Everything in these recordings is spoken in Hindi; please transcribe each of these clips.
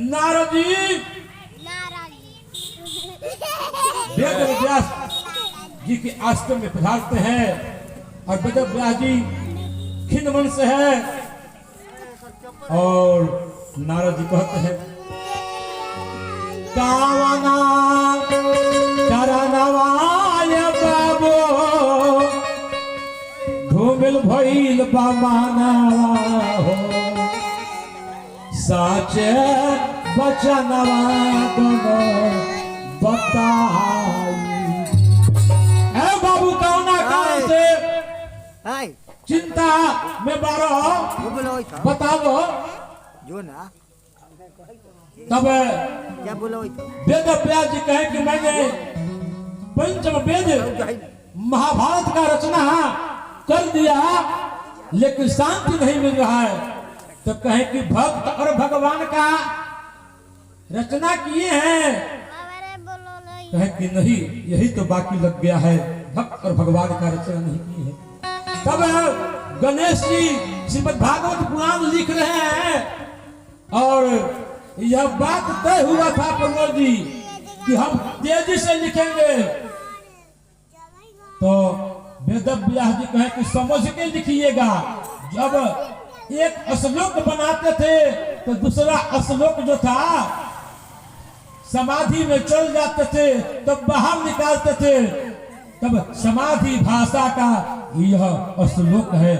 नारद जी वेद व्यास जी के आश्रम में पधारते हैं और वेद व्यास जी खिन्न मन से है और नारद जी कहते हैं कावना चरणवाय बाबो धूमिल भइल बामाना हो साचे बचनवा बताई। ए बाबू कौना कारण से चिंता में बारो बताओ जो ना तब क्या बोलो वेद व्यास जी कहे कि मैंने पंचम वेद महाभारत का रचना कर दिया लेकिन शांति नहीं मिल रहा है। तो कहे कि भक्त और भगवान का रचना किए हैं, कहे कि नहीं यही तो बाकी लग गया है, भक्त और भगवान का रचना नहीं की है। तब गणेश जी श्रीमद् भागवत पुराण लिख रहे हैं और यह बात तय हुआ था प्रमोद जी कि हम तेजी से लिखेंगे। तो वेद व्यास जी कहे कि समझ के लिखिएगा। जब एक श्लोक बनाते थे तो दूसरा श्लोक जो था समाधि में चल जाते थे तब बाहर निकालते थे। तब समाधि भाषा का यह श्लोक है।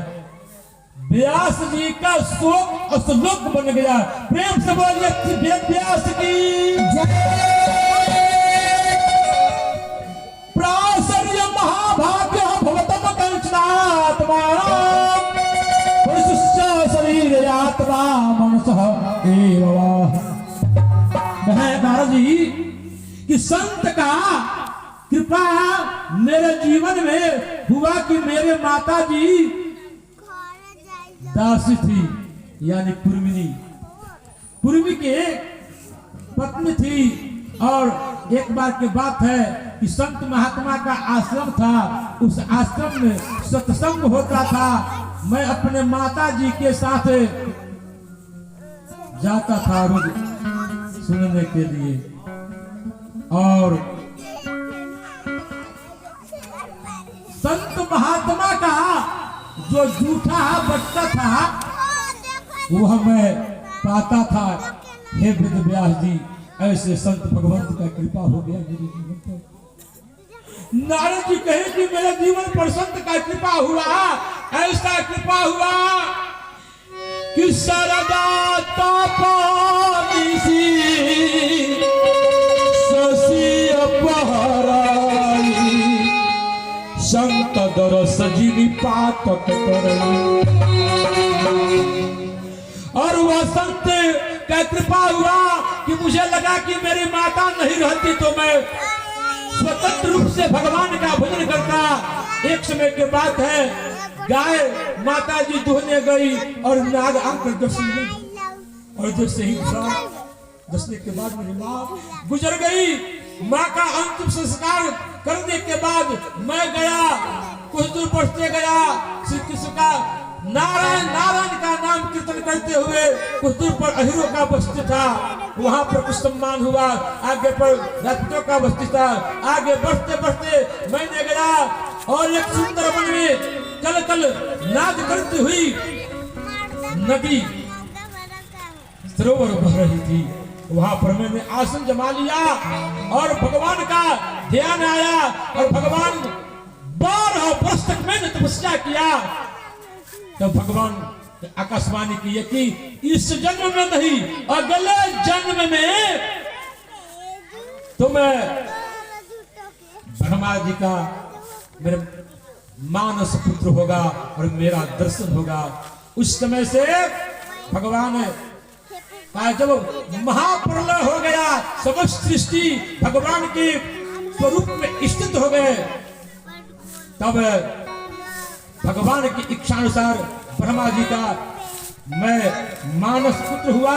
व्यास जी का शोक श्लोक बन गया। प्रेम से बोलिए वेद व्यास की प्रासर्य महाभाग्य भवतम कंचनात्मा शरीर आत्मा मनसः एव। नारद जी कि संत का कृपा मेरे जीवन में हुआ कि मेरे माता जी दासी थी यानी पूर्वी के पत्नी थी। और एक बार की बात है कि संत महात्मा का आश्रम था, उस आश्रम में सत्संग होता था। मैं अपने माता जी के साथ जाता था रोज सुनने के लिए। और संत महात्मा का जो जूठा बचता था वह मैं पाता था। हे वेद व्यास जी ऐसे संत भगवंत का कृपा हो गया मेरे जीवन पर। नारद जी कहे कि मेरे जीवन पर संत का कृपा हुआ, ऐसा कृपा हुआ कि सरदा तापानिसी शशि अपहराई संत दर सजीवी पातक करई। और वह संत का कृपा हुआ कि मुझे लगा कि मेरी माता नहीं रहती तो मैं स्वतंत्र रूप से भगवान का भजन करता। एक समय के बात है गाय माता जी दुहने गई और नाग आकर दर्शन और जैसे ही दसने के बाद मेरी माँ गुजर गई। माँ का अंतिम संस्कार करने के बाद मैं गया, कुछ दूर पहुंचते गया श्री कृष्ण का नारायण नारायण का नाम कीर्तन करते हुए कुछ दूर पर अहिरों का बस्ती था, वहां पर कुछ सम्मान हुआ। आगे पर राजपूतों का बस्ती था। आगे बढ़ते बढ़ते मैंने गया और एक सुंदर वन में कल कल नाद करती हुई नदी सरोवर बह रही थी। वहां पर मैंने आसन जमा लिया और भगवान का ध्यान आया और भगवान 12 वर्ष तक मैंने तपस्या किया। तब भगवान आकाशवाणी की कि इस जन्म में नहीं, अगले जन्म में तुम्हें ब्रह्मा जी का मेरे मानस पुत्र होगा और मेरा दर्शन होगा। उस समय से भगवान जब महाप्रलय हो गया, समस्त सृष्टि भगवान के स्वरूप में स्थित हो गए, तब भगवान की इच्छा अनुसार ब्रह्मा जी का मैं मानस पुत्र हुआ